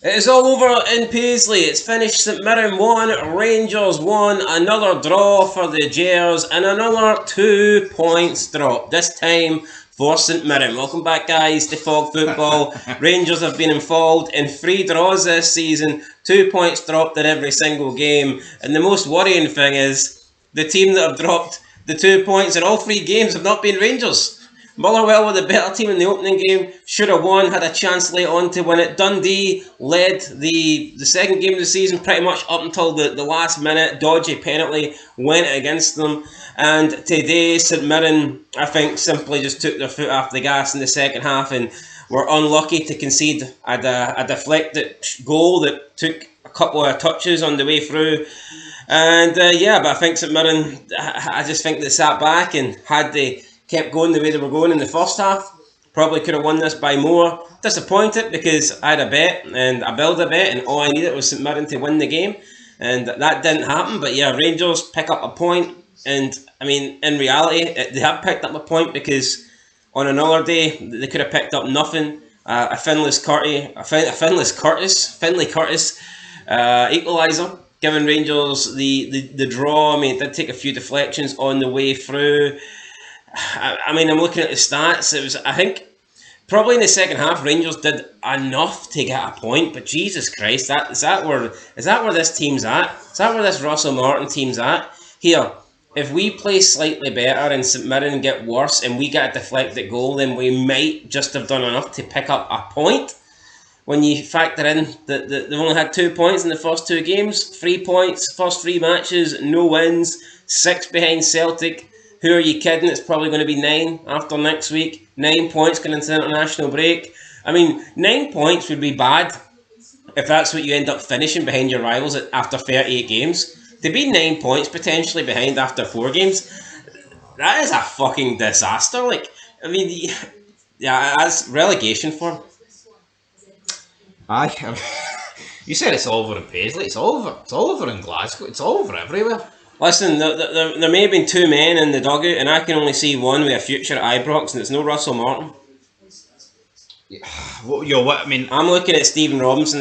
It is all over in Paisley. It's finished. St Mirren 1, Rangers 1. Another draw for the Jers and another 2 points drop. This time for St Mirren. Welcome back, guys, to Fog Football. Rangers have been involved in 3 draws this season. 2 points dropped in every single game. And the most worrying thing is the team that have dropped the 2 points in all 3 games have not been Rangers. Motherwell were the better team in the opening game, should have won, had a chance late on to win it. Dundee led the second game of the season pretty much up until the last minute. Dodgy penalty went against them. And today, St Mirren, I think, simply just took their foot off the gas in the second half and were unlucky to concede a deflected goal that took a couple of touches on the way through. And but I think St Mirren, I just think they sat back and had they kept going the way they were going in the first half, probably could have won this by more. Disappointed because I had a bet and I built a bet and all I needed was St Mirren to win the game, and that didn't happen. But yeah, Rangers pick up a point, and I mean, in reality they have picked up a point because on another day they could have picked up nothing. A Finlay Curtis equaliser, giving Rangers the draw. I mean, it did take a few deflections on the way through. I mean, I'm looking at the stats. It was, I think, probably in the second half, Rangers did enough to get a point. But Jesus Christ, is that where this team's at? Is that where this Russell Martin team's at? Here, if we play slightly better and St Mirren get worse and we get a deflected goal, then we might just have done enough to pick up a point. When you factor in that they've only had 2 points in the first 2 games, 3 points, first 3 matches, no wins, 6 behind Celtic. Who are you kidding? It's probably going to be 9 after next week. 9 points going into the international break. I mean, 9 points would be bad if that's what you end up finishing behind your rivals after 38 games. To be 9 points potentially behind after 4 games, that is a fucking disaster. Like, I mean, yeah, that's relegation form. Aye, you said it's all over in Paisley. It's all over. It's all over in Glasgow. It's all over everywhere. Listen, there may have been 2 men in the dugout, and I can only see one with a future at Ibrox, and it's no Russell Martin. Yeah. What I mean, I'm looking at Stephen Robinson.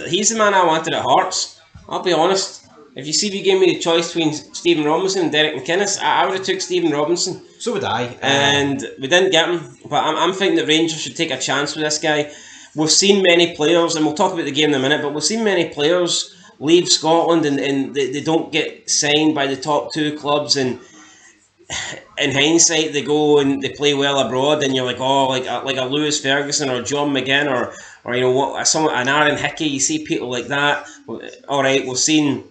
He's the man I wanted at Hearts. I'll be honest. If you gave me the choice between Stephen Robinson and Derek McInnes, I would have took Stephen Robinson. So would I. And we didn't get him. But I'm thinking that Rangers should take a chance with this guy. We've seen many players, and we'll talk about the game in a minute, but we've seen many players leave Scotland and they don't get signed by the top 2 clubs, and in hindsight they go and they play well abroad, and you're like, oh, like a Lewis Ferguson or John McGinn or you know what, an Aaron Hickey. You see people like that. Alright, we've seen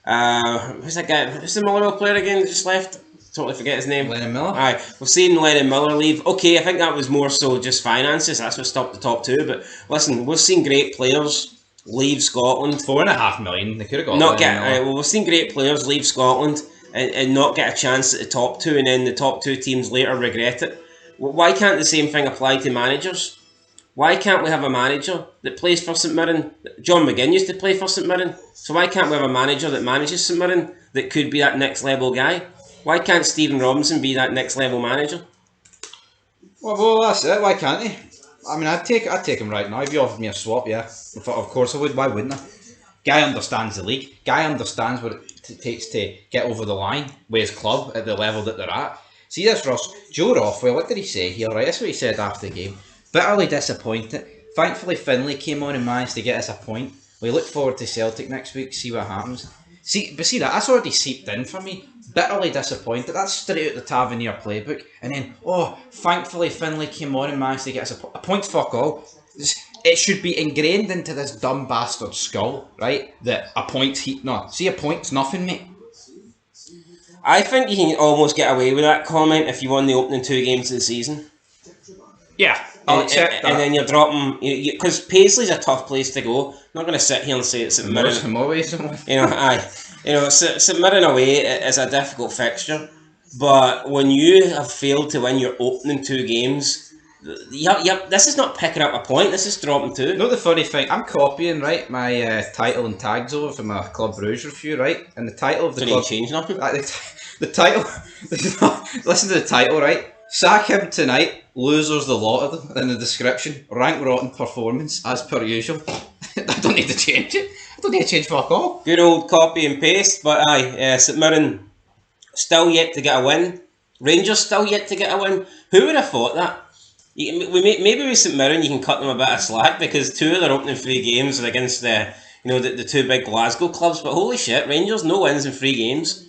who's that guy, who's the Motherwell player again that just left? Totally forget his name. Lennon Miller. Aye, we've seen Lennon Miller leave. Okay, I think that was more so just finances. That's what stopped the top 2. But listen, we've seen great players leave Scotland. $4.5 million. They could have got. We've seen great players leave Scotland and not get a chance at the top 2, and then the top 2 teams later regret it. Why can't the same thing apply to managers? Why can't we have a manager that plays for St Mirren? John McGinn used to play for St Mirren, so why can't we have a manager that manages St Mirren that could be that next level guy? Why can't Stephen Robinson be that next level manager? Well, that's it. Why can't he? I mean, I'd take him right now. If you offered me a swap, yeah, of course I would. Why wouldn't I? Guy understands the league. Guy understands what it takes to get over the line with his club at the level that they're at. See this, Ross? Joe Rothwell, what did he say here? Right, that's what he said after the game. Bitterly disappointed. Thankfully, Finlay came on and managed to get us a point. We look forward to Celtic next week. See what happens. See that's already seeped in for me. Bitterly disappointed. That's straight out the Tavernier playbook. And then, thankfully Finlay came on and managed to get us a point. Fuck all. It should be ingrained into this dumb bastard's skull, right? That a point's a point's nothing, mate. I think you can almost get away with that comment if you won the opening 2 games of the season. Yeah, I'll accept that. And then you're dropping, because Paisley's a tough place to go. I'm not going to sit here and say it's St Mirren. St Mirren away is a difficult fixture, but when you have failed to win your opening 2 games, this is not picking up a point. This is dropping 2. You know the funny thing? I'm copying my title and tags over from my Club Bruges review, right? And the title of the club. Change nothing. The title. Listen to the title, right? Sack him tonight. Losers the lot of them in the description. Rank rotten performance as per usual. don't need to change it. I don't need to change fuck all. Good old copy and paste, but aye, St Mirren still yet to get a win. Rangers still yet to get a win. Who would have thought that? Maybe with St Mirren you can cut them a bit of slack because 2 of their opening 3 games are against the 2 big Glasgow clubs. But holy shit, Rangers no wins in 3 games.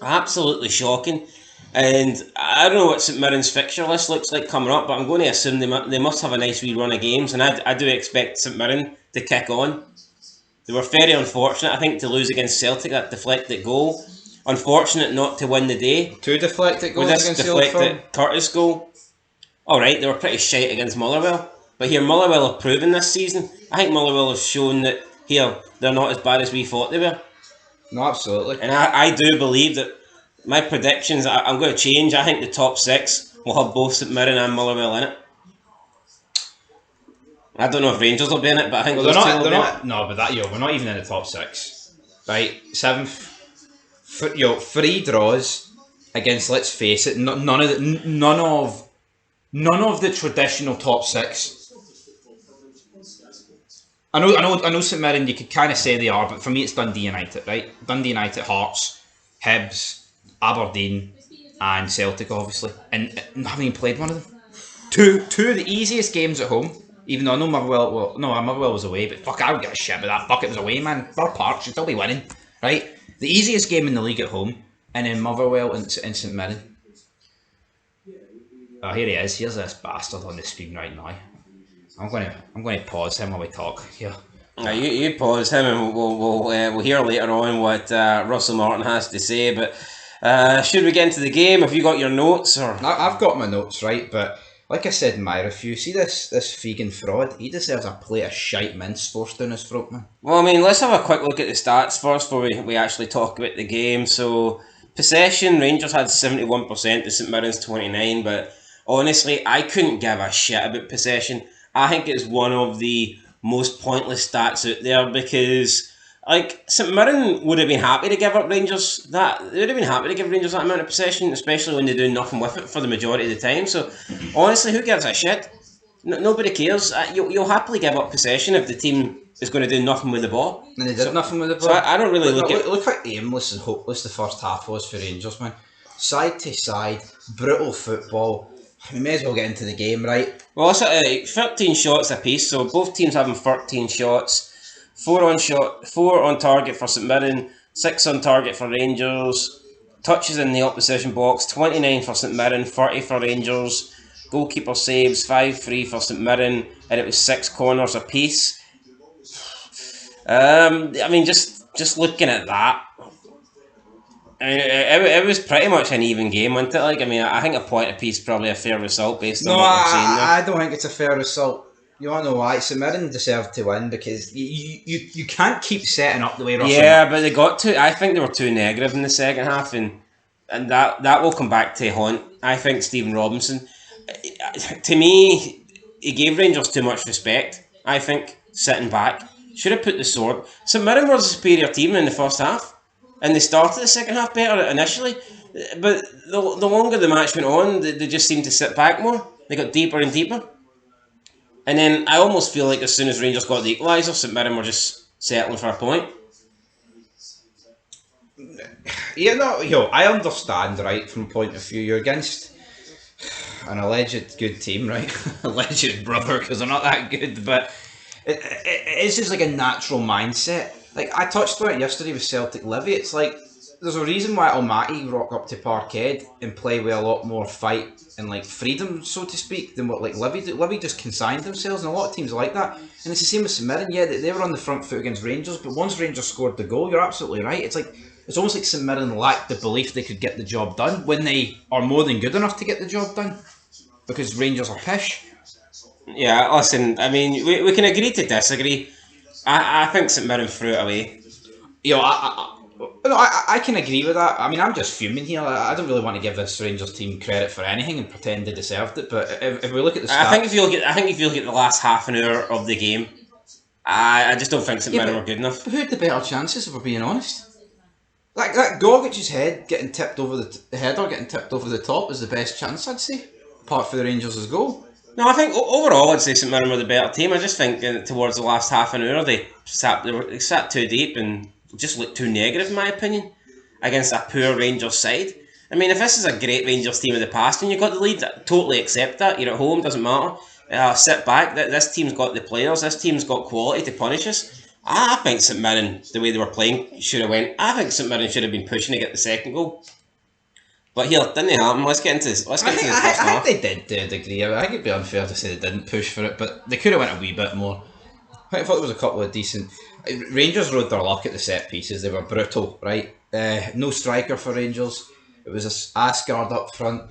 Absolutely shocking. And I don't know what St Mirren's fixture list looks like coming up, but I'm going to assume they must have a nice wee run of games, and I do expect St Mirren to kick on. They were very unfortunate, I think, to lose against Celtic, that deflected goal. Unfortunate not to win the day. 2 deflected goals With this against deflected Curtis goal. Alright, they were pretty shite against Motherwell. But here, Motherwell have proven this season. I think Motherwell have shown that, here, they're not as bad as we thought they were. No, absolutely. And I do believe that my predictions, I'm going to change. I think the top 6 will have both St Mirren and Motherwell in it. I don't know if Rangers will be in it, but I think they're not. No, but we're not even in the top 6. Right, 7th. 3 draws against, let's face it, none of the traditional top 6. I know St Mirren, you could kind of say they are, but for me it's Dundee United, right? Dundee United, Hearts, Hibs, Aberdeen, and Celtic, obviously, and haven't even played one of them. Two of the easiest games at home. Even though I know Motherwell was away, but fuck, I don't give a shit about that. Fuck, it was away, man. Borough Park should still be winning, right? The easiest game in the league at home, and then Motherwell and St Mirren. Oh, here he is. Here's this bastard on the screen right now. I'm going to pause him while we talk here. You pause him, and we'll hear later on what Russell Martin has to say. But should we get into the game? Have you got your notes? Or I've got my notes, right, but. Like I said in my review, see this Fegan fraud? He deserves a plate of shite mince forced down his throat, man. Well, I mean, let's have a quick look at the stats first before we actually talk about the game. So, possession, Rangers had 71% to St Mirren's 29%, but honestly, I couldn't give a shit about possession. I think it's one of the most pointless stats out there because, like, St Mirren would have been happy to give up Rangers that. They would have been happy to give Rangers that amount of possession, especially when they do nothing with it for the majority of the time. So, honestly, who gives a shit? Nobody cares. You'll happily give up possession if the team is going to do nothing with the ball. And they did nothing with the ball. So I don't really look how aimless and hopeless the first half was for Rangers, man. Side to side, brutal football. We may as well get into the game, right? Well, it's 13 shots apiece, so both teams having 13 shots. 4 on target for St Mirren, 6 on target for Rangers. Touches in the opposition box, 29 for St Mirren, 30 for Rangers. Goalkeeper saves, 5-3 for St Mirren, and it was 6 corners apiece. I mean, just looking at that, it was pretty much an even game, wasn't it? Like, I mean, I think a point apiece is probably a fair result based on what we've seen there. I don't think it's a fair result. You want to know why? St Mirren deserved to win because you can't keep setting up the way Russell. Yeah, but they got to. I think they were too negative in the second half, and that will come back to haunt. I think Stephen Robinson, to me, he gave Rangers too much respect. I think sitting back should have put the sword. St Mirren was a superior team in the first half, and they started the second half better initially. But the longer the match went on, they just seemed to sit back more. They got deeper and deeper. And then I almost feel like as soon as Rangers got the equaliser, St Mirren were just settling for a point. Yeah, no, I understand, right, from a point of view. You're against an alleged good team, right? Alleged brother, because they're not that good, but it's just like a natural mindset. Like, I touched on it yesterday with Celtic Livy. It's like, there's a reason why Almaty rock up to Parkhead and play with a lot more fight and like freedom, so to speak, than what like Livy did. Livy just consigned themselves, and a lot of teams are like that. And it's the same with St Mirren. Yeah, they were on the front foot against Rangers, but once Rangers scored the goal, you're absolutely right. It's almost like St Mirren lacked the belief they could get the job done when they are more than good enough to get the job done, because Rangers are pish. Yeah, listen, I mean, we can agree to disagree. I think St Mirren threw it away. You know, I can agree with that. I mean, I'm just fuming here. I don't really want to give this Rangers team credit for anything and pretend they deserved it. But if we look at the stats, I think if you look at the last half an hour of the game, I just don't think St Mirren were good enough. Who had the better chances, if we're being honest? Like that Gogic's head getting tipped over the header getting tipped over the top is the best chance, I'd say, apart from the Rangers' goal. No, I think overall I'd say St Mirren were the better team. I just think towards the last half an hour they sat too deep and just looked too negative, in my opinion, against a poor Rangers side. I mean, if this is a great Rangers team of the past and you got the lead, totally accept that. You're at home, doesn't matter. Sit back. This team's got the players. This team's got quality to punish us. I think St Mirren, the way they were playing, should have went. I think St Mirren should have been pushing to get the second goal. But here, didn't happen. Let's get into this. Let's get into the first half. I think they did to a degree. I think it'd be unfair to say they didn't push for it, but they could have went a wee bit more. I thought there was a couple of decent. Rangers rode their luck at the set pieces. They were brutal, right? No striker for Rangers. It was a Asgard up front.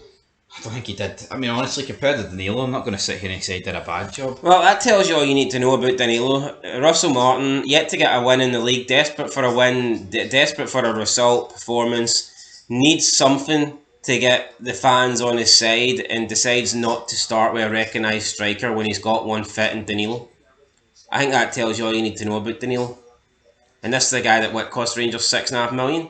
I don't think he did. I mean, honestly, compared to Danilo, I'm not going to sit here and say he did a bad job. Well, that tells you all you need to know about Danilo. Russell Martin, yet to get a win in the league, desperate for a win, desperate for a result, performance, needs something to get the fans on his side and decides not to start with a recognised striker when he's got one fit in Danilo. I think that tells you all you need to know about Danilo. And this is the guy that cost Rangers $6.5 million.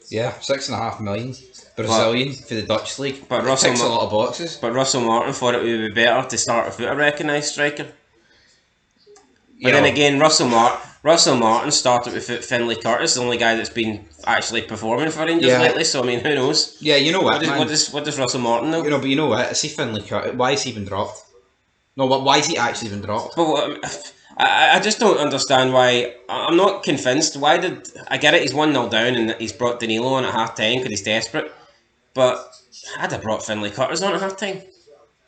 Yeah, 6.5 million. Brazilian for the Dutch league. But Russell ticks a lot of boxes. But Russell Martin thought it would be better to start without a recognised striker. But then again, Russell Martin started with Finlay Curtis, the only guy that's been actually performing for Rangers lately. So I mean, who knows? Yeah, you know what? What does Russell Martin know? But you know what? I see Finlay Curtis. Why has he been dropped? No, why is he actually been dropped? But I just don't understand why. I'm not convinced. Why did I get it? He's 1-0 down and he's brought Danilo on at half time because he's desperate. But I'd have brought Finlay Curtis on at half time.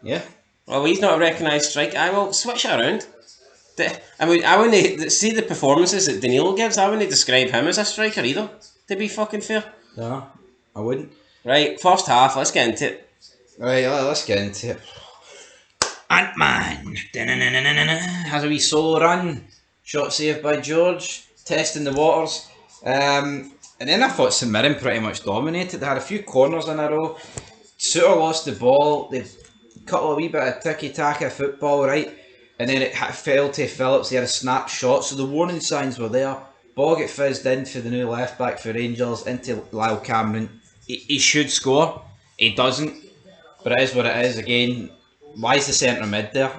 Yeah. Well, he's not a recognised striker. I will switch it around. I mean, I wouldn't see the performances that Danilo gives. I wouldn't describe him as a striker either. To be fucking fair. No, I wouldn't. Right, first half. Let's get into it. Right, let's get into it. Ant-Man. Has a wee solo run. Shot saved by George. Testing the waters. And then I thought St Mirren pretty much dominated. They had a few corners in a row. Suter lost the ball. They cut a wee bit of tiki-taka football, right? And then it fell to Phillips. He had a snap shot. So the warning signs were there. Ball get fizzed in for the new left back for Rangers into Lyle Cameron. He should score. He doesn't. But it is what it is. Again, why is the centre mid there?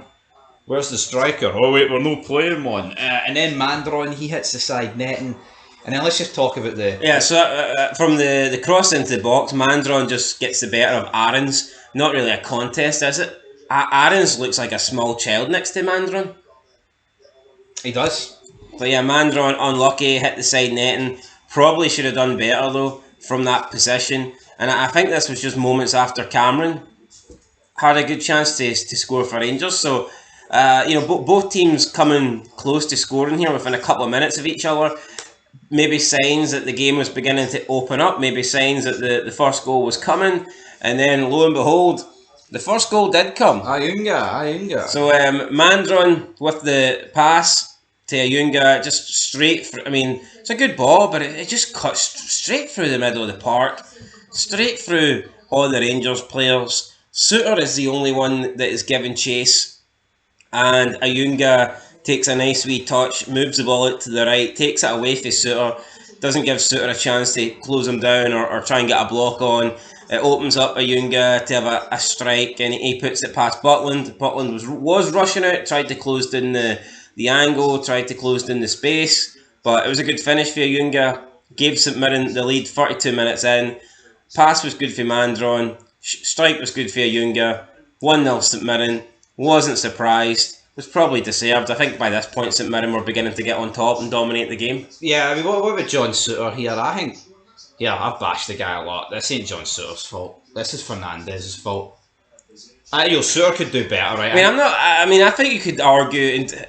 Where's the striker? Oh wait, we're not playing one. And then Mandron, he hits the side netting. And then let's just talk about the... Yeah, so from the cross into the box, Mandron just gets the better of Aarons. Not really a contest, is it? Aarons looks like a small child next to Mandron. He does. But yeah, Mandron, unlucky, hit the side netting. Probably should have done better, though, from that position. And I think this was just moments after Cameron had a good chance to score for Rangers. So, both teams coming close to scoring here within a couple of minutes of each other. Maybe signs that the game was beginning to open up. Maybe signs that the first goal was coming. And then, lo and behold, the first goal did come. Ayunga. So, Mandron with the pass to Ayunga, just straight through. I mean, it's a good ball, but it just cuts straight through the middle of the park. Straight through all the Rangers players. Suter is the only one that is given chase. And Ayunga takes a nice wee touch, moves the ball out to the right, takes it away from Suter, doesn't give Suter a chance to close him down or try and get a block on. It opens up Ayunga to have a strike, and he puts it past Butland. Butland was rushing out, tried to close down the angle, tried to close down the space, but it was a good finish for Ayunga. Gave St Mirren the lead 32 minutes in. Pass was good for Mandron. Strike was good for Ayunga. 1-0 St Mirren. Wasn't surprised. Was probably deserved. I think by this point St Mirren were beginning to get on top and dominate the game. Yeah, I mean, what about John Suter here? I think, I've bashed the guy a lot. This ain't John Suter's fault. This is Fernandez's fault. Suter could do better, right? I think you could argue, and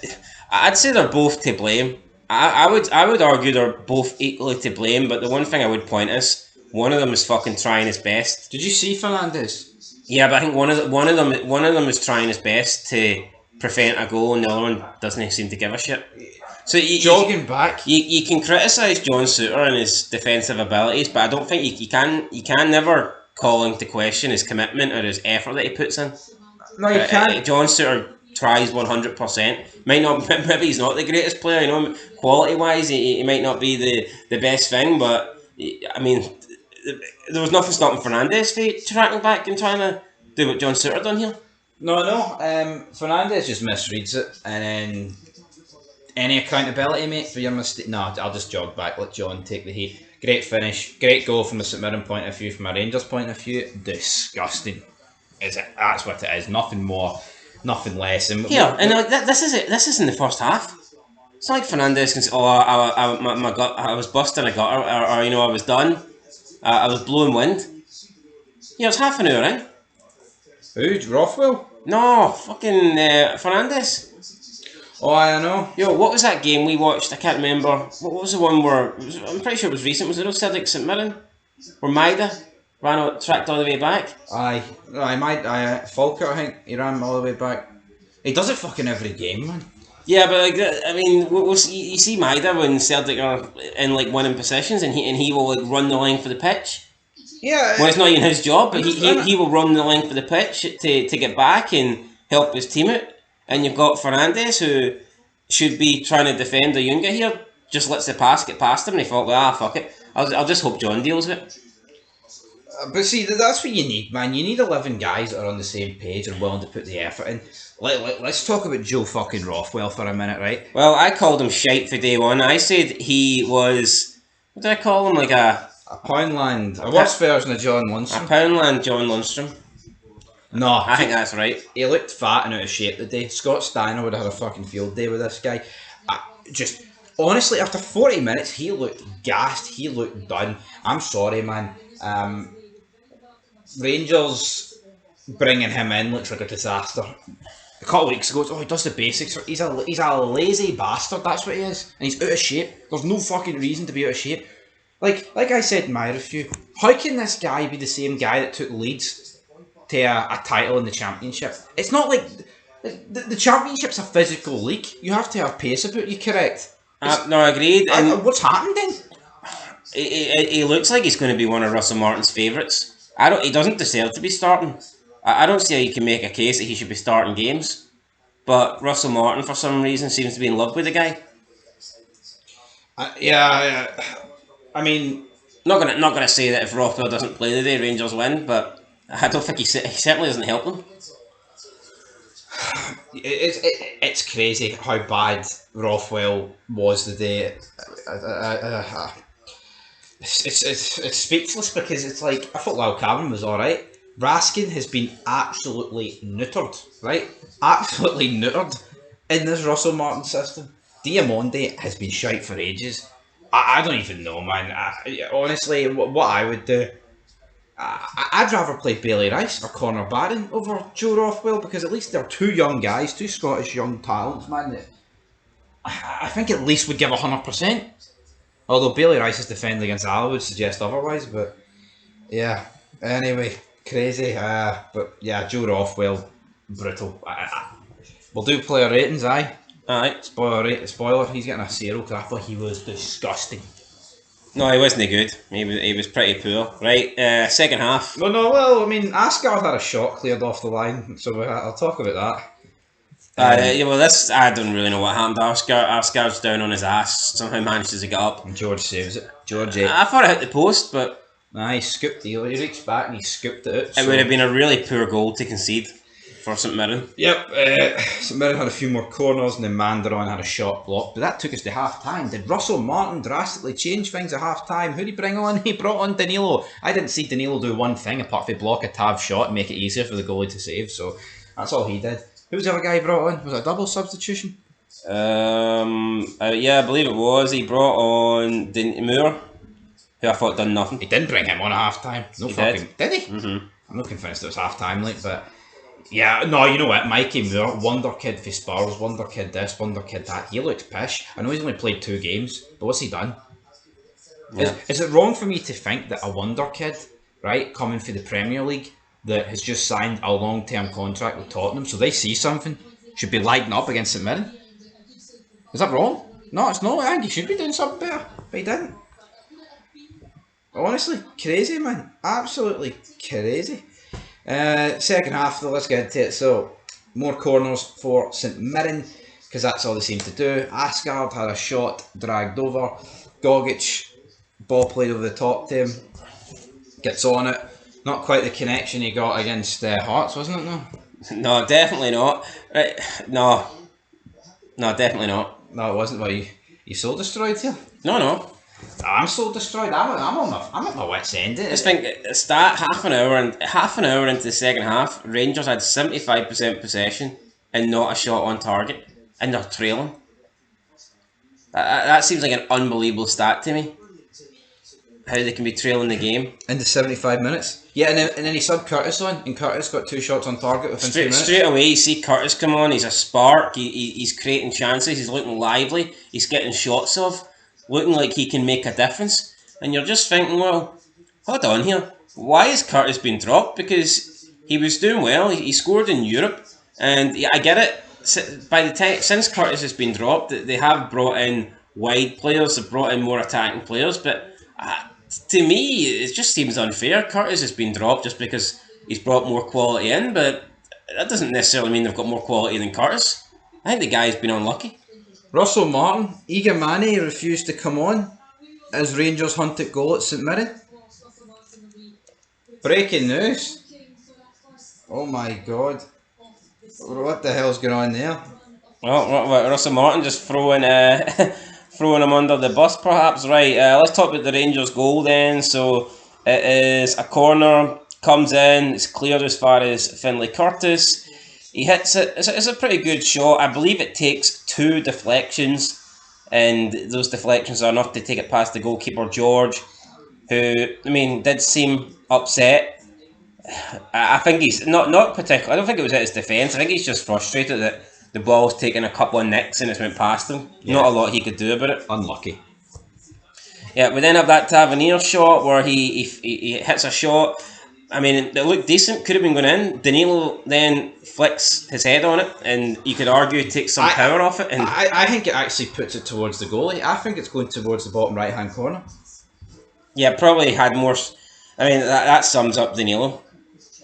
I'd say they're both to blame. I would argue they're both equally to blame, but the one thing I would point is one of them is fucking trying his best. Did you see Fernandez? Yeah, but I think one of them is trying his best to prevent a goal, and the other one doesn't seem to give a shit. So jogging back. You can criticise John Suter and his defensive abilities, but I don't think you can never call into question his commitment or his effort that he puts in. No, you can't. John Suter tries 100%. Maybe he's not the greatest player, quality wise, he might not be the best thing, but I mean, there was nothing stopping Fernandez from tracking back and trying to do what John Suter done here. No. Fernandez just misreads it, and then any accountability, mate, for your mistake? No, I'll just jog back. Let John take the heat. Great finish, great goal from the St Mirren point of view. From a Rangers point of view, disgusting. Is it? That's what it is. Nothing more, nothing less. And Here, and like this is it. This is in the first half. It's not like Fernandez can say, "Oh, my gut, I was busting a gutter," or I was done. I was blowing wind. Yeah, it's half an hour in. who? Rothwell? No, fucking Fernandez. Oh, I know. Yo, what was that game we watched? I can't remember. What was the one where I'm pretty sure it was recent. Was it no Celtic St Mirren? Where Maida tracked all the way back? Aye, Falkirk, I think he ran all the way back. He does it fucking every game, man. Yeah, but like I mean, you see Maida when Celtic are in like winning positions, and he will like run the length of the pitch. Yeah. Well, it's not even his job, but he will run the length of the pitch to get back and help his team out. And you've got Fernandez, who should be trying to defend the Junga here, just lets the pass get past him, and he thought, well, fuck it. I'll just hope John deals with it. But see, that's what you need, man. You need 11 guys that are on the same page and willing to put the effort in. Let's talk about Joe fucking Rothwell for a minute, right? Well, I called him shite for day one. I said he was... What did I call him? Like a Poundland. A worse version of John Lundstrom. A Poundland John Lundstrom. No. I think that's right. He looked fat and out of shape today. Scott Steiner would have had a fucking field day with this guy. Honestly, after 40 minutes, he looked gassed. He looked done. I'm sorry, man. Rangers bringing him in looks like a disaster. A couple of weeks ago, he does the basics. He's a lazy bastard. That's what he is, and he's out of shape. There's no fucking reason to be out of shape. Like I said in my review, how can this guy be the same guy that took Leeds to a title in the Championship? It's not like the Championship's a physical league. You have to have pace about you, correct? No, agreed. And what's happened then? He looks like he's going to be one of Russell Martin's favourites. He doesn't deserve to be starting. I don't see how you can make a case that he should be starting games. But Russell Martin, for some reason, seems to be in love with the guy. Yeah. I mean, not gonna say that if Rothwell doesn't play today, Rangers win. But I don't think he certainly doesn't help them. It's crazy how bad Rothwell was today. It's speechless because it's like I thought Lyle Cameron was alright. Raskin has been absolutely neutered, right? Absolutely neutered in this Russell Martin system. Diamonde has been shite for ages. I don't even know, man. Honestly, what I would do, I'd rather play Bailey Rice or Connor Barron over Joe Rothwell because at least they're two young guys, two Scottish young talents, man. That I think at least would give 100%. Although Bailey Rice's defending against Al would suggest otherwise, but yeah. Anyway, crazy. But yeah, Joe Rothwell, brutal. We'll do player ratings, aye. Alright. Spoiler, he's getting a 0 because I thought he was disgusting. No, he wasn't good. He was pretty poor. Right, second half. Well, I mean, Asgard had a shot cleared off the line, so I'll talk about that. I don't really know what happened. Asgard's down on his ass, somehow manages to get up. And George saves it. I thought it hit the post, but... Nah, he scooped it. He reached back and he scooped it out. It would have been a really poor goal to concede for St Mirren. Yep, St Mirren had a few more corners and then Mandaron had a shot blocked, but that took us to half time. Did Russell Martin drastically change things at half time? Who did he bring on? He brought on Danilo. I didn't see Danilo do one thing apart from block a Tav shot and make it easier for the goalie to save, so that's all he did. Who was the other guy he brought on? Was it a double substitution? I believe it was. He brought on Moore, who I thought done nothing. He didn't bring him on at half time. Did he? Mm-hmm. I'm not convinced it was half time, but yeah, no, you know what? Mikey Moore, wonder kid for Spurs, wonder kid this, wonder kid that. He looks pish. I know he's only played 2 games, but what's he done? Yeah. Is it wrong for me to think that a wonder kid, right, coming for the Premier League, that has just signed a long-term contract with Tottenham, so they see something, should be lighting up against St Mirren? Is that wrong? No, it's not. I think he should be doing something better, but he didn't. Honestly, crazy, man. Absolutely crazy. Second half, though, let's get into it. So, more corners for St Mirren, because that's all they seem to do. Asgard had a shot dragged over. Gogic, ball played over the top to him. Gets on it. Not quite the connection he got against Hearts, wasn't it? No. No, definitely not. Right. No, no, definitely not. No, it wasn't. Why you soul destroyed here? No, no. I'm soul destroyed. I'm at my wits' end. Just think, start half an hour into the second half, Rangers had 75% possession and not a shot on target, and they're trailing. That seems like an unbelievable stat to me. How they can be trailing the game. Into 75 minutes. Yeah, and then he subbed Curtis on, and Curtis got 2 shots on target within 2 minutes. Straight away, you see Curtis come on. He's a spark. He's creating chances. He's looking lively. He's getting shots off, looking like he can make a difference. And you're just thinking, well, hold on here. Why has Curtis been dropped? Because he was doing well. He scored in Europe, and yeah, I get it. By the time since Curtis has been dropped, they have brought in wide players. They've brought in more attacking players, but to me, it just seems unfair. Curtis has been dropped just because he's brought more quality in, but that doesn't necessarily mean they've got more quality than Curtis. I think the guy's been unlucky. Russell Martin, Igamani refused to come on as Rangers hunted goal at St Mirren. Breaking news. Oh my god. What the hell's going on there? Well, Russell Martin just throwing throwing him under the bus, perhaps. Right, let's talk about the Rangers goal then. So it is a corner, comes in, it's cleared as far as Finlay Curtis. He hits it. It's a pretty good shot. I believe it takes 2 deflections, and those deflections are enough to take it past the goalkeeper George, who, I mean, did seem upset. I think he's not particularly. I don't think it was at his defence. I think he's just frustrated that the ball's taken a couple of nicks and it's went past him. Yeah. Not a lot he could do about it. Unlucky. Yeah, we then have that Tavernier shot where he hits a shot. I mean, it looked decent, could have been going in. Danilo then flicks his head on it, and you could argue it takes some power off it. And I think it actually puts it towards the goalie. I think it's going towards the bottom right hand corner. Yeah, probably had more. I mean, that sums up Danilo.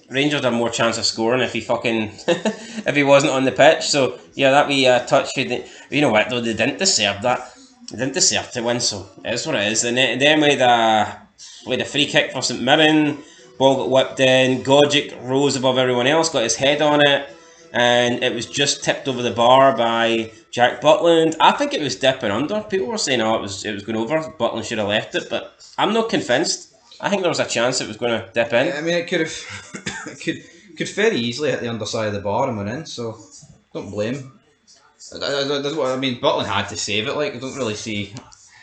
Rangers had more chance of scoring if he fucking if he wasn't on the pitch. So yeah, that we touch. You know what though, they didn't deserve that. They didn't deserve to win. So it is what it is. And then we had a free kick for St Mirren. Ball got whipped in. Gogic rose above everyone else, got his head on it, and it was just tipped over the bar by Jack Butland. I think it was dipping under. People were saying, "Oh, it was going over. Butland should have left it," but I'm not convinced. I think there was a chance it was going to dip in. I mean, it could have, could very easily hit the underside of the bar and went in. So don't blame. I mean, Butland had to save it. Like, I don't really see.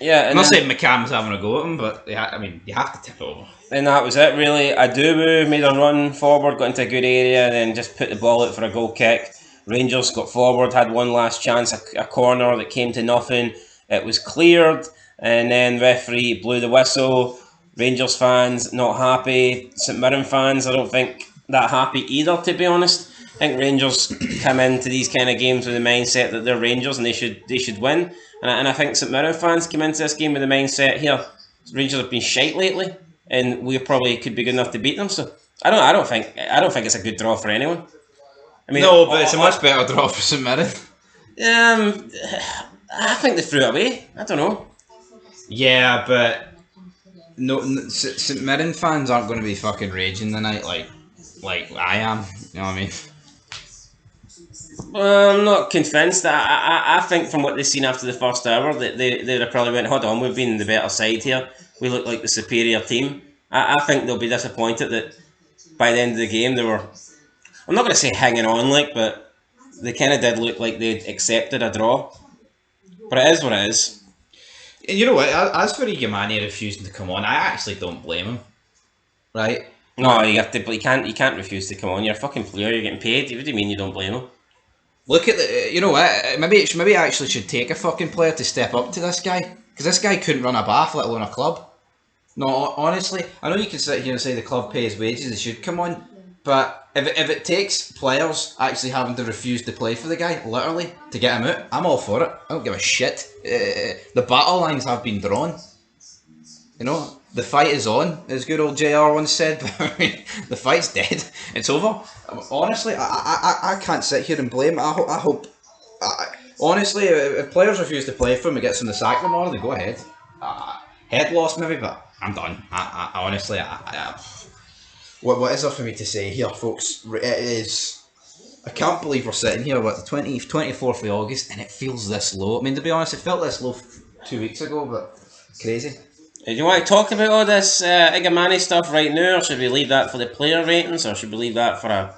Yeah, I'm not saying McCann's having a go at him, but I mean, you have to tip it over. And that was it, really. Adubu made a run forward, got into a good area, and then just put the ball out for a goal kick. Rangers got forward, had one last chance, a corner that came to nothing. It was cleared, and then referee blew the whistle. Rangers fans not happy. St Mirren fans, I don't think that happy either, to be honest. I think Rangers come into these kind of games with the mindset that they're Rangers and they should win. And I think St Mirren fans come into this game with the mindset here. Rangers have been shite lately, and we probably could be good enough to beat them. So I don't think it's a good draw for anyone. I mean, no, but it's a much better draw for St Mirren. I think they threw it away. I don't know. Yeah, but no, St Mirren fans aren't going to be fucking raging tonight like I am. You know what I mean? Well, I'm not convinced. I think from what they've seen after the first hour that they probably went, hold on, we've been the better side here. We look like the superior team. I think they'll be disappointed that by the end of the game they were, I'm not going to say hanging on but they kind of did look like they'd accepted a draw. But it is what it is. And you know what, as for Igamani refusing to come on, I actually don't blame him. Right? No, you can't refuse to come on. You're a fucking player, you're getting paid. What do you mean you don't blame him? Look at the, you know what, maybe I actually should take a fucking player to step up to this guy. Because this guy couldn't run a bath, let alone a club. No, honestly, I know you can sit here and say the club pays wages, they should come on. But if it takes players actually having to refuse to play for the guy, literally, to get him out, I'm all for it. I don't give a shit. The battle lines have been drawn. You know, the fight is on, as good old JR once said. But I mean, the fight's dead. It's over. Honestly, I can't sit here and blame. I hope. Honestly, if players refuse to play for him, it gets them to sack them or they go ahead. Head loss maybe, but I'm done. I honestly, what is there for me to say here, folks? It is I can't believe we're sitting here, what, the 24th of August, and it feels this low. I mean, to be honest, it felt this low 2 weeks ago, but crazy. Do you want to talk about all this Igamani stuff right now, or should we leave that for the player ratings, or should we leave that for a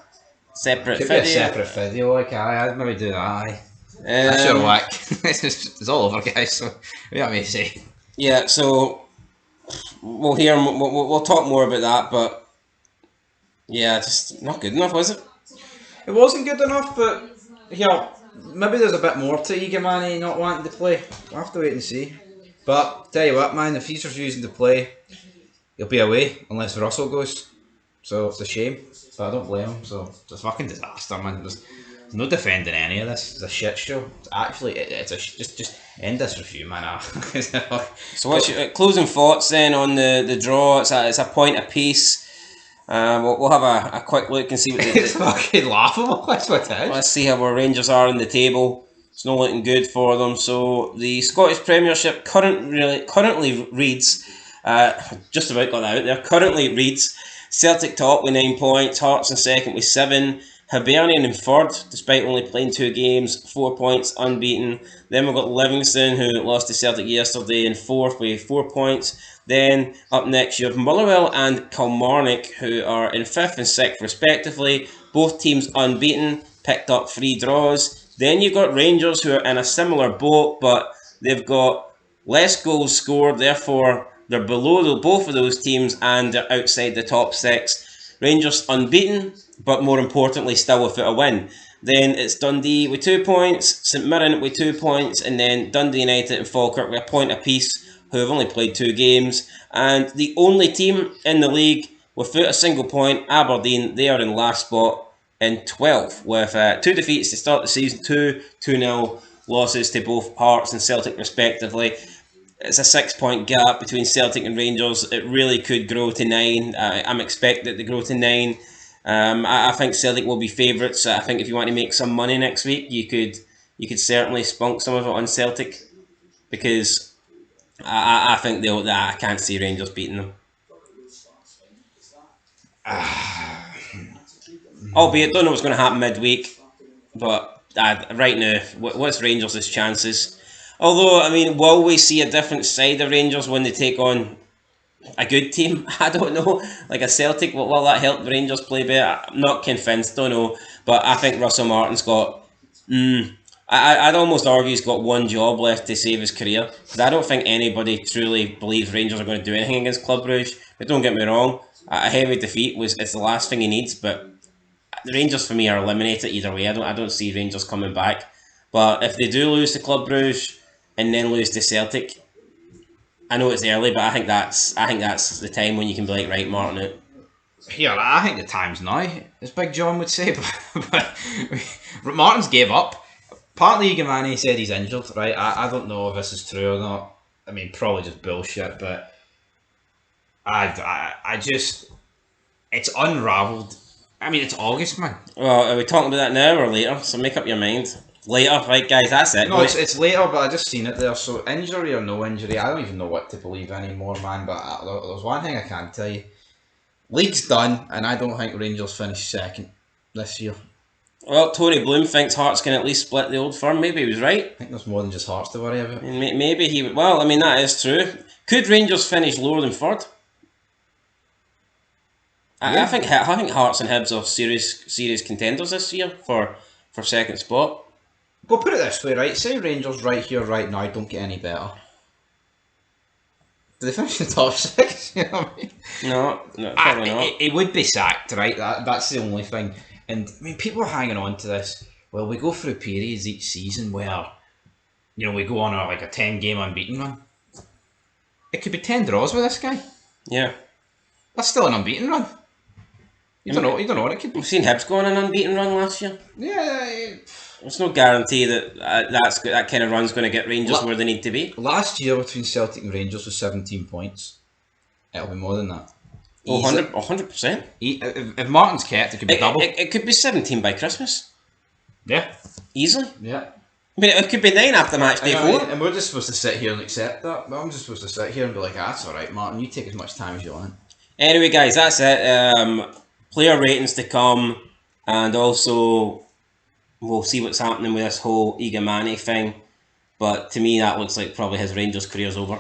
separate Could video? be a separate video, like, I'd maybe do that, aye. That's your whack. It's all over, guys, so what do you want me to say? Yeah, so we'll talk more about that, but yeah, just not good enough, was it? It wasn't good enough, but yeah, maybe there's a bit more to Igamani not wanting to play. We'll have to wait and see. But tell you what, man, if he's refusing to play, he'll be away unless Russell goes. So it's a shame, but I don't blame him. So it's a fucking disaster, man. There's no defending any of this. It's a shit show. It's actually, just end this review, man. So what's your closing thoughts then on the draw? It's a point apiece. We'll have a quick look and see what it's fucking laughable. That's what it is. Let's see how our Rangers are in the table. It's not looking good for them. So the Scottish Premiership currently reads, just about got that out there. Currently reads Celtic top with 9 points, Hearts in second with 7, Hibernian in third despite only playing 2 games, 4 points, unbeaten. Then we've got Livingston who lost to Celtic yesterday in fourth with 4 points. Then up next you have Motherwell and Kilmarnock who are in 5th and 6th respectively. Both teams unbeaten, picked up 3 draws. Then you've got Rangers who are in a similar boat, but they've got less goals scored, therefore they're below both of those teams and they're outside the top 6. Rangers unbeaten, but more importantly still without a win. Then it's Dundee with 2 points, St Mirren with 2 points, and then Dundee United and Falkirk with a point apiece, who have only played 2 games. And the only team in the league without a single point, Aberdeen, they are in last spot in 12th with 2 defeats to start the season, 2-0 losses to both Hearts and Celtic respectively. It's a 6-point gap between Celtic and Rangers. It really could grow to 9. I'm expecting it to grow to 9. I think Celtic will be favourites. I think if you want to make some money next week, you could certainly spunk some of it on Celtic, because I think I can't see Rangers beating them. Albeit, don't know what's going to happen midweek, but right now, what's Rangers' chances? Although, I mean, will we see a different side of Rangers when they take on a good team? I don't know. Like a Celtic, will that help the Rangers play better? I'm not convinced, don't know. But I think Russell Martin's got... I'd almost argue he's got one job left to save his career. Because I don't think anybody truly believes Rangers are going to do anything against Club Brugge. But don't get me wrong, a heavy defeat it's the last thing he needs, but the Rangers for me are eliminated either way. I don't see Rangers coming back. But if they do lose to Club Brugge and then lose to Celtic, I know it's early, but I think that's the time when you can be like, right, Martin out. Yeah, I think the time's now, as Big John would say. But Martin's gave up. Partly Igamani said he's injured, right? I don't know if this is true or not. I mean, probably just bullshit, but I just, it's unravelled. I mean, it's August, man. Well, are we talking about that now or later? So make up your mind. Later, right, guys, that's it. No, it's later, but I just seen it there. So injury or no injury, I don't even know what to believe anymore, man. But there's one thing I can tell you. League's done, and I don't think Rangers finish second this year. Well, Tony Bloom thinks Hearts can at least split the Old Firm. Maybe he was right. I think there's more than just Hearts to worry about. Maybe he... Well, I mean, that is true. Could Rangers finish lower than third? Yeah. I think Hearts and Hibs are serious contenders this year for second spot. Well, put it this way, right? Say Rangers right here, right now, don't get any better. Do they finish in the top 6? You know what I mean? No, probably not. It would be sacked, right? That's the only thing. And I mean, people are hanging on to this. Well, we go through periods each season where, you know, we go on a 10-game unbeaten run. It could be 10 draws with this guy. Yeah. That's still an unbeaten run. You don't know what it could be. We've seen Hibs go on an unbeaten run last year. Yeah. There's no guarantee that that kind of run's going to get Rangers where they need to be. Last year between Celtic and Rangers was 17 points. It'll be more than that. Oh, 100%. If Martin's kept, it could be double. It could be 17 by Christmas. Yeah. Easily. Yeah. I mean, it could be 9 after match day 4. And we're just supposed to sit here and accept that. But I'm just supposed to sit here and be like, that's alright, Martin, you take as much time as you want. Anyway, guys, that's it. Player ratings to come. And also, we'll see what's happening with this whole Igamani thing. But to me, that looks like probably his Rangers career's over.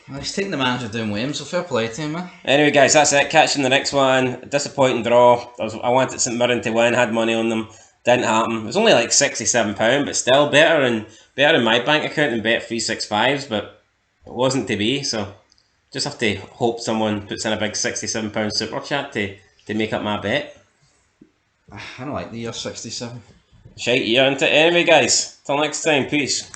Well, he's taking the manager down with him, so fair play to him, man. Anyway, guys, that's it. Catch you in the next one. Disappointing draw. I wanted St Mirren to win. Had money on them. Didn't happen. It was only like £67, but still better in my bank account than Bet365s. But it wasn't to be. So just have to hope someone puts in a big £67 super chat to make up my bet. I don't like the year 67. Shite year into it. Anyway, guys. Till next time. Peace.